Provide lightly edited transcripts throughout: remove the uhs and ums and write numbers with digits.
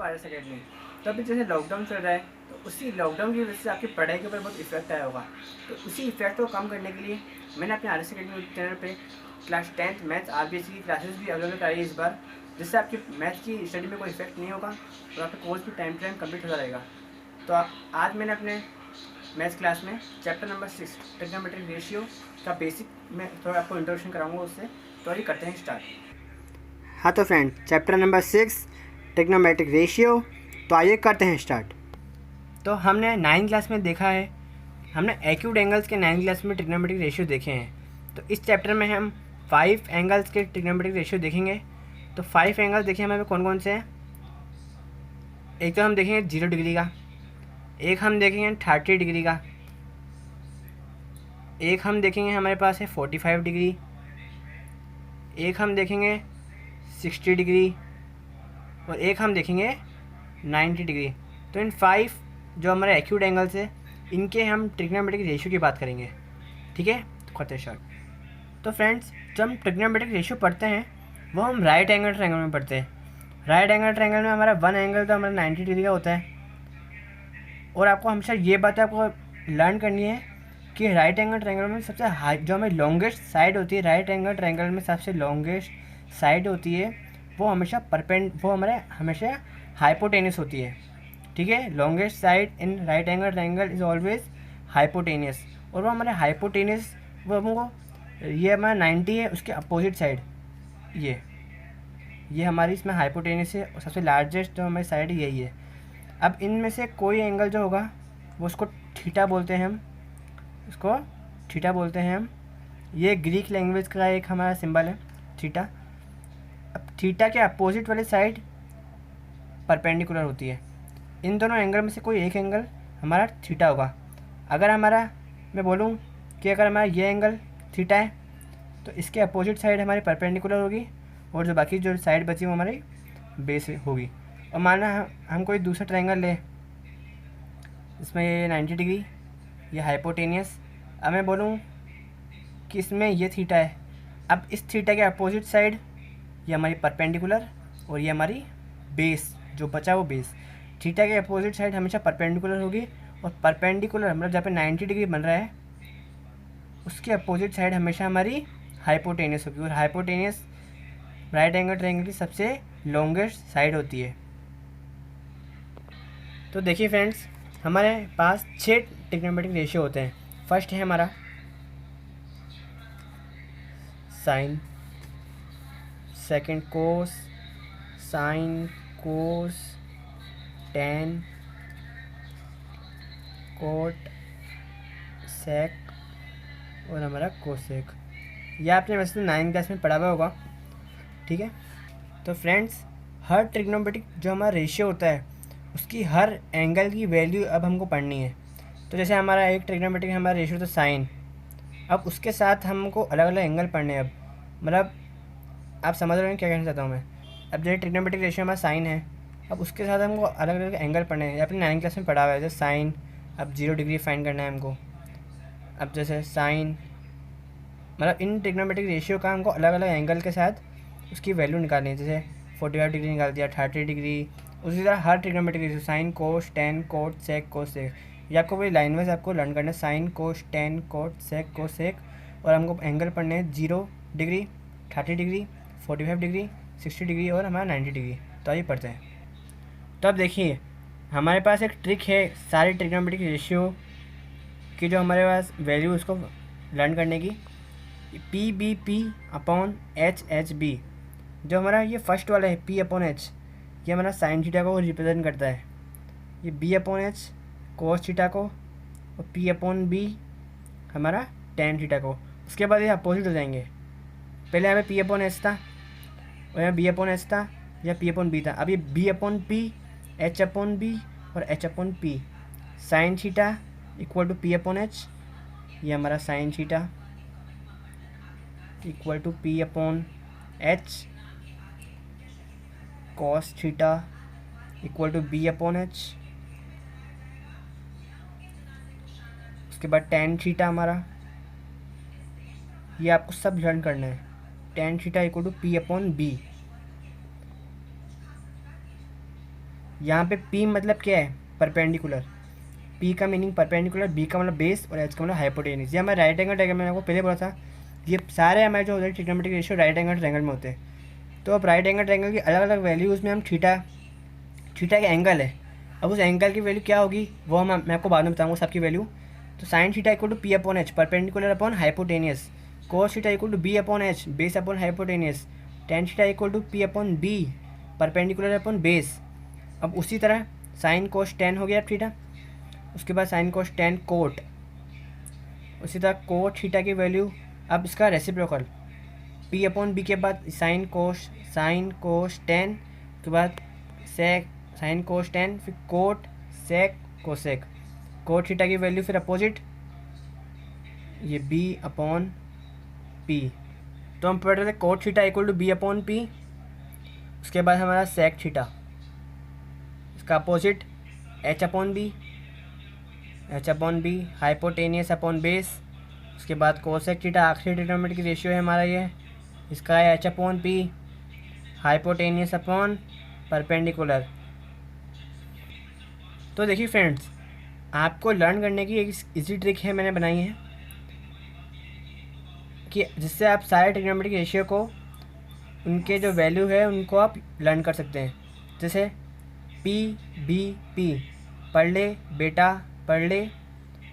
RS academy. तो अभी जैसे लॉकडाउन चल रहा है, तो उसी लॉकडाउन की वजह से आपकी पढ़ाई के ऊपर बहुत इफेक्ट आया होगा। तो उसी इफेक्ट को कम करने के लिए मैंने अपने RS अकेडमी चैनल पे क्लास 10th मैथ्स RBC की क्लासेस भी अवेलेबल कराई है इस बार, जिससे आपकी मैथ्स की स्टडी में कोई इफेक्ट नहीं होगा और आपका कोर्स भी टाइम टू टाइम कम्प्लीट होता रहेगा। तो आज मैंने अपने मैथ्स क्लास में चैप्टर नंबर 6 ट्रिग्नोमेट्रिक रेशियो का बेसिक में थोड़ा आपको इंट्रोडक्शन कराऊंगा उससे। तो अभी करते हैं स्टार्ट। हाँ तो friend, chapter number 6 trigonometric ratio, तो आइए करते हैं स्टार्ट। तो हमने 9th क्लास में देखा है, हमने एक्यूट एंगल्स के 9th क्लास में ट्रिग्नोमेट्रिक रेशियो देखे हैं। तो इस चैप्टर में हम 5 एंगल्स के ट्रिग्नोमेट्रिक रेशियो देखेंगे। तो 5 एंगल्स देखिए हमें कौन कौन से हैं। एक तो हम देखेंगे 0 डिग्री का, एक हम देखेंगे 30 डिग्री का, एक हम देखेंगे हमारे पास है 45 डिग्री, एक हम देखेंगे 60 डिग्री और एक हम देखेंगे 90 डिग्री। तो इन 5 जो हमारे एक्यूट एंगल्स है, इनके हम ट्रिग्नोमेट्रिक रेशियो की बात करेंगे। ठीक है, तो करते हैं स्टार्ट। तो फ्रेंड्स, जब हम ट्रिग्नोमेट्रिक रेशियो पढ़ते हैं वो हम राइट एंगल ट्रायंगल में पढ़ते हैं। राइट एंगल ट्रायंगल में हमारा वन एंगल तो हमारा 90 डिग्री का होता है। और आपको हमेशा ये बात आपको लर्न करनी है कि राइट एंगल ट्रायंगल में सबसे हाई जो हमें लॉन्गेस्ट साइड होती है, राइट एंगल ट्रायंगल में सबसे लॉन्गेस्ट साइड होती है, वो हमारे हमेशा हाइपोटेनियस होती है। ठीक है, longest side in right angle triangle is always hypotenuse. और वो हमारे हाइपोटेनियस वो हमको ये हमारा 90 है, उसके अपोजिट साइड ये हमारी इसमें हाइपोटेनियस है और सबसे लार्जेस्ट जो हमारी साइड है यही है। अब इनमें से कोई एंगल जो होगा वो उसको थीटा बोलते हैं हम, इसको थीटा बोलते हैं हम। ये ग्रीक लैंग्वेज का एक हमारा सिंबल है थीटा। अब थीटा के अपोजिट वाली साइड परपेंडिकुलर होती है। इन दोनों एंगल में से कोई एक एंगल हमारा थीटा होगा। अगर हमारा मैं बोलूँ कि अगर हमारा ये एंगल थीटा है तो इसके अपोजिट साइड हमारी परपेंडिकुलर होगी और जो बाकी जो साइड बची वो हमारी बेस होगी। और माना हम कोई दूसरा ट्रायंगल ले, इसमें ये 90 डिग्री, ये हाइपोटेनियस। अब मैं बोलूँ कि इसमें ये थीटा है। अब इस थीटा के अपोजिट साइड ये हमारी परपेंडिकुलर और ये हमारी बेस जो बचा वो बेस। थीटा के अपोजिट साइड हमेशा परपेंडिकुलर होगी और परपेंडिकुलर मतलब जहाँ पे 90 डिग्री बन रहा है उसके अपोजिट साइड हमेशा हमारी हाइपोटेनियस होगी। और हाइपोटेनियस राइट एंगल ट्रायंगल की सबसे लॉन्गेस्ट साइड होती है। तो देखिए फ्रेंड्स, हमारे पास 6 ट्रिग्नोमेट्रिक रेशियो होते हैं। फर्स्ट है हमारा साइन, सेकंड कोस, साइन, कोस, टेन, कोट, सेक और हमारा कोसेक। यह आपने वैसे 9th क्लास में पढ़ा हुआ होगा। ठीक है, तो फ्रेंड्स, हर ट्रिग्नोमेट्रिक जो हमारा रेशियो होता है उसकी हर एंगल की वैल्यू अब हमको पढ़नी है। तो जैसे हमारा एक ट्रिग्नोमेट्रिक हमारा रेशियो था साइन, अब उसके साथ हमको अलग अलग एंगल पढ़ने हैं। अब मतलब आप समझ रहे हैं क्या कहना चाहता हूँ मैं। अब जैसे ट्रिग्नोमेट्रिक रेशियो हमारा साइन है, अब उसके साथ हमको अलग अलग एंगल पढ़ने हैं। अपनी 9th क्लास में पढ़ा हुआ है जैसे साइन, अब 0 डिग्री फाइंड करना है हमको। अब जैसे साइन मतलब इन ट्रिग्नोमेट्रिक रेशियो का हमको अलग अलग एंगल के साथ उसकी वैल्यू निकालनी है। जैसे 45 डिग्री निकाल दिया, 30 डिग्री। उसी तरह हर trigonometric ratio sign, cos, tan, cot, sec, cosec, ये आपको वही लाइन वाइज आपको लर्न करना है। Sign, cos, tan, cot, sec, cosec. और हमको एंगल पढ़ने हैं 0 डिग्री, 30 डिग्री, 45 डिग्री, 60 डिग्री और हमारा 90 डिग्री। तो आइए पढ़ते हैं। तो अब देखिए हमारे पास एक ट्रिक है सारे ट्रिग्नोमेट्रिक रेशियो की जो हमारे पास वैल्यू उसको लर्न करने की। P B P upon H H B, जो हमारा ये फर्स्ट वाला है पी अपॉन एच, ये हमारा साइन थीटा को रिप्रेजेंट करता है। ये B upon H cos theta को और पी अपॉन बी हमारा टेन थीटा को। उसके बाद ये अपोजिट हो जाएंगे। पहले यहाँ पे पी अपॉन एच था और यहाँ बी अपॉन एच था, या पी अपॉन बी था। अब ये B upon P, H upon B और H upon P. Sine theta equal to P upon H, ये हमारा sine theta equal to P upon H. Cos theta equal to B upon H. उसके बाद tan theta हमारा, ये आपको सब learn करना है। Tan theta equal to P upon B. यहाँ पे पी मतलब क्या है, परपेंडिकुलर। पी का मीनिंग परपेंडिकुलर, बी का मतलब बेस और एच का मतलब हाइपोटेनस। ये हमारे राइट एंगल ट्रायंगल, मैंने आपको पहले बोला था ये सारे हमारे जो होते हैं trigonometric ratio right angle triangle में होते हैं। तो अब राइट एंगल ट्रायंगल की अलग अलग वैल्यूज़ में हम थीटा का एंगल है, अब उस एंगल की वैल्यू क्या होगी वो मैं आपको बाद में बताऊँगा सबकी वैल्यू। तो sine theta equal to P upon H perpendicular upon hypotenuse, cos theta equal to B upon H base upon hypotenuse, tan theta equal to P upon B perpendicular upon base. अब उसी तरह sign cos ten हो गया theta, उसके बाद sign cos tan coat, उसी तरह coat theta की वैल्यू। अब इसका रेसिप्रोकल पी अपॉन बी के बाद साइन कोस टेन के बाद सेक साइन कोस टेन, फिर cot sec cosec, cot theta की वैल्यू फिर अपोजिट ये बी अपॉन पी। तो हम पढ़ रहे थे cot theta equal to B upon P, उसके बाद हमारा सेक थीटा, इसका opposite H upon B hypotenuse upon base, उसके बाद कोसेक थीटा आखिरी ट्रिग्नोमेट्रिक रेशियो है हमारा ये, इसका है H upon P hypotenuse upon perpendicular. तो देखिए फ्रेंड्स, आपको लर्न करने की एक इजी ट्रिक है मैंने बनाई है कि जिससे आप सारे ट्रिग्नोमेट्रिक रेशियो को उनके जो वैल्यू है उनको आप लर्न कर सकते हैं। जैसे पी बी पी पढ़ ले बेटा पढ़ ले,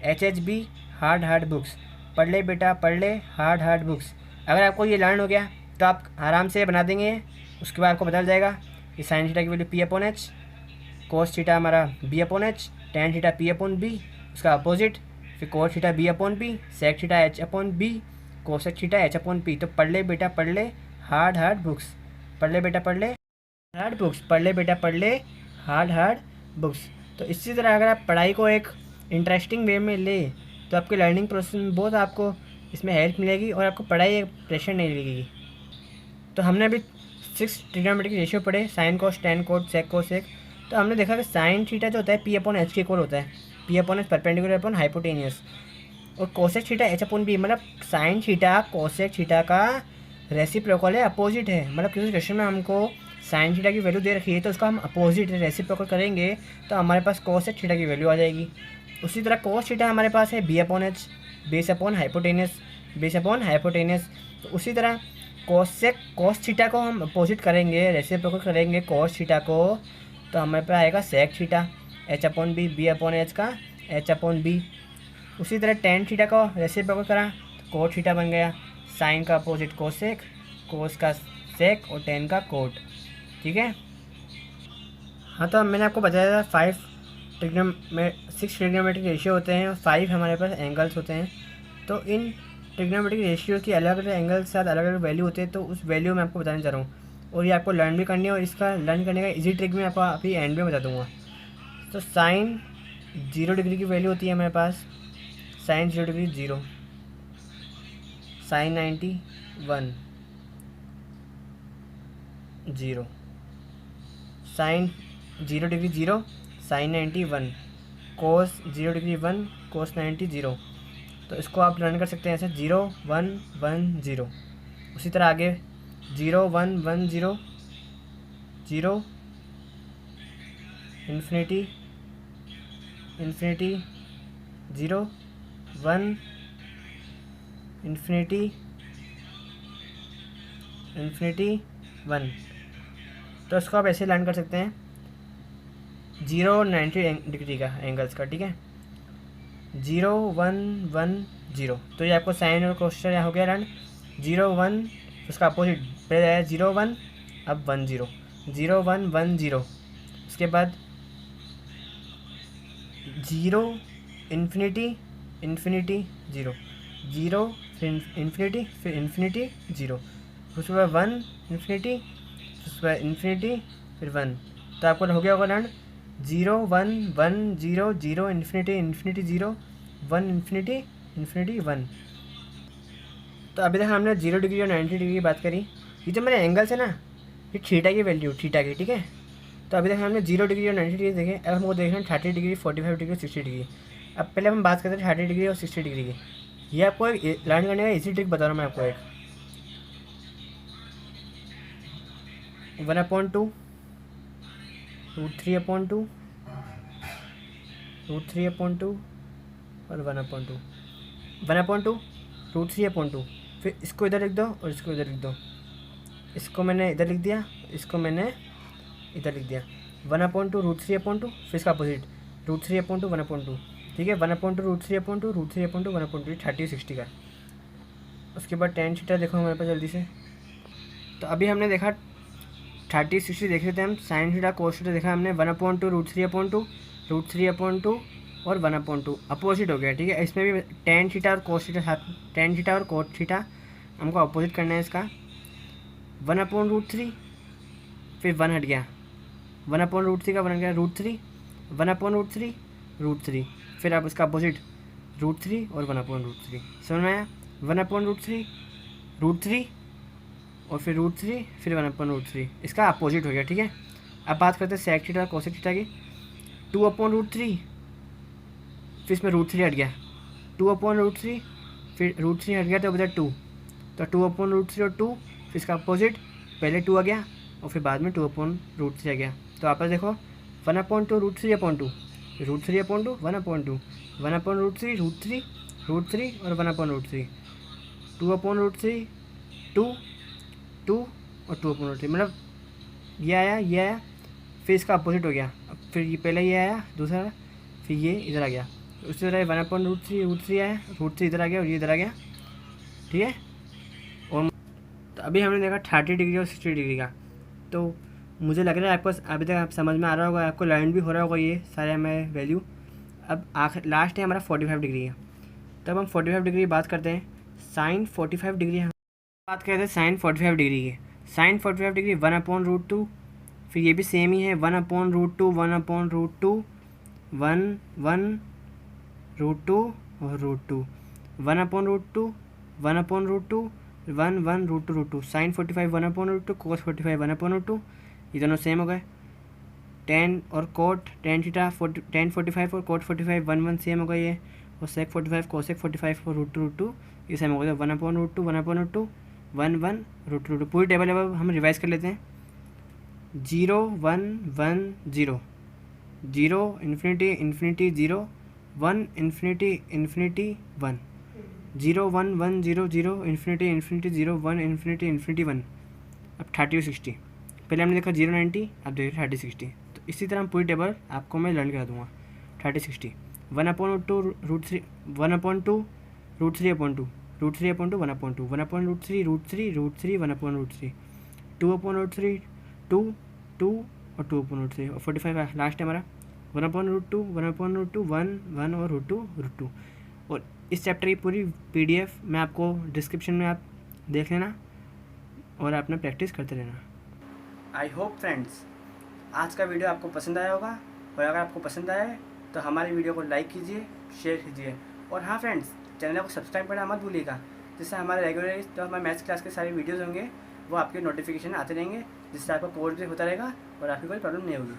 एच बी हार्ड बुक्स पढ़ ले बेटा पढ़ ले हार्ड बुक्स। अगर आपको ये लर्न हो गया तो आप आराम से बना देंगे। उसके बाद आपको बदल जाएगा कि साइन थीटा की value P upon H, cos theta हमारा B upon H, tan theta P upon B, उसका अपोजिट फिर cos theta B upon B, sec theta H upon B, cosec theta H upon P. तो पढ़ ले बेटा पढ़ ले हार्ड बुक्स, पढ़ ले बेटा पढ़ ले हार्ड बुक्स, पढ़ ले बेटा पढ़ ले हार्ड बुक्स। तो इसी तरह अगर आप पढ़ाई को एक इंटरेस्टिंग वे में ले तो आपके लर्निंग प्रोसेस में बहुत आपको इसमें हेल्प मिलेगी और आपको पढ़ाई एक प्रेशर नहीं लगेगी। तो हमने अभी 6 ट्रिग्नोमेट्रिक रेशियो पढ़े, sine cos tan cot sec cosec. तो हमने देखा कि साइन थीटा जो होता है पी अपॉन एच के इक्वल होता है, P upon H perpendicular upon hypotenuse, और cosec theta H upon B मतलब साइन थीटा कोसेक थीटा का रेसिप्रोकल है, अपोजिट है। मतलब किसी क्वेश्चन में हमको साइन थीटा की वैल्यू दे रखी है तो उसका हम अपोजिट रेसिप्रोकल करेंगे तो हमारे पास कोसेक थीटा की वैल्यू आ जाएगी। उसी तरह कोस थीटा हमारे पास है B upon H base upon hypotenuse. तो उसी तरह कोस थीटा को हम अपोजिट करेंगे, रेसिप्रोकल करेंगे कोस थीटा को, तो हमारे पास आएगा sec theta H upon B upon H का एच अपॉन बी। उसी तरह टेन थीटा को रेसिप्रोकल करा तो कोट थीटा बन गया, साइन का अपोजिट कोसेक, कोस का सेक और टेन का कोट। ठीक है। हाँ, तो मैंने आपको बताया था 6 ट्रिग्नोमेट्रिक रेशियो होते हैं और 5 हमारे पास एंगल्स होते हैं। तो इन ट्रिग्नोमेट्रिक रेशियो की अलग अलग एंगल के साथ अलग अलग वैल्यू होते हैं, तो उस वैल्यू मैं आपको बताने जा रहा हूँ और ये आपको लर्न भी करनी है और इसका लर्न करने का इजी ट्रिक मैं आपको अभी एंड में बता दूँगा। तो साइन 0 डिग्री की वैल्यू होती है हमारे पास, sine 0 degree 0, sine 90 1 0, sine 0 degree 0, sine 90 1, cos 0 degree 1, cos 90 0। तो इसको आप लर्न कर सकते हैं ऐसे 0 1 1 0। उसी तरह आगे 0 1 1 0 0 इन्फिनिटी 0 1 इन्फिनिटी 1। तो इसको आप ऐसे लर्न कर सकते हैं 0 90 डिग्री का एंगल्स का। ठीक है, 0 1 1 0। तो ये आपको साइन और कोस हो गया लर्न। 0 1 उसका अपोजिट पहले आया 0 1 अब 1 0, 0 1 1 0। उसके बाद 0 इन्फिनिटी 0, 0 फिर इन्फिनिटी 0, उसके बाद 1 इन्फिनिटी, उसके बाद इन्फिनिटी फिर 1। तो आपको हो गया होगा लर्न 0 1 1 0 0 इन्फिनिटी 0 1 इन्फिनिटी 1। तो अभी तक हमने 0 डिग्री और 90 डिग्री की बात करी। ये जो मेरे एंगल्स है ना, ये थीटा की वैल्यू थीटा की। ठीक है, तो अभी तक हमने 0 डिग्री और 90 डिग्री देखे। अब हमको देखना है 30 डिग्री 45 डिग्री 60 डिग्री। अब पहले हम बात करते हैं 30 डिग्री और 60 डिग्री की। ये आपको एक लर्न करने का इजी ट्रिक बता रहा हूँ मैं आपको। एक 1/2 √3/2, √3/2 और 1/2, 1/2 √3/2। फिर इसको इधर लिख दो और इसको इधर लिख दो। इसको मैंने इधर लिख दिया, इसको मैंने इधर लिख दिया। 1/2 √3/2, फिर इसका अपोजिट √3/2 1/2। ठीक है, 1/2 √3/2 √3/2 1/2, 30/60 का। उसके बाद tan थीटा देखो हमारे पास जल्दी से। तो अभी हमने देखा 30/60 देख रहे थे हम, sin थीटा cos थीटा देखा हमने 1/2 √3/2 √3/2 और 1/2 अपोजिट हो गया। ठीक है, इसमें भी tan थीटा और cos थीटा साथ, tan थीटा और cos थीटा हमको अपोजिट करना है इसका। 1/√3, फिर 1 हट गया, 1/√3 का 1 हट गया √3, 1/√3 √3, फिर आप इसका अपोजिट √3 और 1/√3। समझ में आया? 1/√3 √3 और फिर √3, फिर 1/√3, इसका अपोजिट हो गया। ठीक है, अब बात करते हैं सेक थीटा और कोसेक थीटा की। 2/√3, फिर इसमें √3 हट गया, 2/√3, फिर √3 हट गया तो बचा 2, तो 2/√3 और 2, फिर इसका अपोजिट, पहले 2 आ गया और फिर बाद में 2/√3 आ गया। तो आप देखो 1/2 √3/2, √3/2 1/2, 1/√3 √3 और 1/√3, 2/√3 2 2 और 2/√3, मतलब ये आया, फिर इसका अपोजिट हो गया। अब फिर ये पहले ये आया दूसरा, फिर ये इधर आ गया, उसी तरह 1/√3 √3 आया, √3 इधर आ गया और ये इधर आ गया। ठीक है, और तो अभी हमने देखा 30 डिग्री और 60 डिग्री का। तो मुझे लग रहा है आपको अभी तक आप समझ में आ रहा होगा, आपको लर्न भी हो रहा होगा ये सारे हमें वैल्यू। अब आखिर लास्ट है हमारा 45 डिग्री है। तब हम 45 डिग्री की बात करते हैं, साइन 45 डिग्री हम बात करते हैं साइन 45 डिग्री की। साइन 45 डिग्री 1/√2, फिर ये भी सेम ही है 1/√2 1/√2 1 1 √2 और √2 1/√2 1/√2 1 1 √2 साइन 45 1/√2 कोस 45 1/√2, ये दोनों सेम हो गए। टेन और कोट टेन थीटा tan 45 और कोट 45 1 1 सेम हो गए ये, और सेक 45 कोसेक 45 और √2 ये सेम हो गए। 1/√2 1/√2 1 1 √2। पूरी टेबल अब हम रिवाइज कर लेते हैं। 0 1 1 0 0 infinity infinity 0 1 infinity infinity 1 0 1 1 0 0 infinity infinity 0 1 infinity infinity 1। अब 30 और 60, पहले हमने देखा 0 90, अब देखिए 30 60। तो इसी तरह पूरी टेबल आपको मैं लर्न करा दूँगा। 30 60 1/2 √3 1/2 √3/2 √3/2 1/2 1/√3 √3 1/√3 2/√3 2 2 और 2/√3 और 45 लास्ट है हमारा 1/√2 1/√2 1 1 और √2 और इस चैप्टर की पूरी PDF मैं आपको डिस्क्रिप्शन में आप देख लेना और अपना प्रैक्टिस करते रहना। आई होप फ्रेंड्स आज का वीडियो आपको पसंद आया होगा, और अगर आपको पसंद आया है तो हमारी वीडियो को लाइक कीजिए, शेयर कीजिए, और हाँ फ्रेंड्स चैनल को सब्सक्राइब करना मत भूलिएगा, जिससे हमारे रेगुलर जो हमारे मैथ्स क्लास के सारे वीडियोज़ होंगे वो आपके नोटिफिकेशन आते रहेंगे, जिससे आपका कोर्स भी होता रहेगा और आपकी कोई प्रॉब्लम नहीं होगी।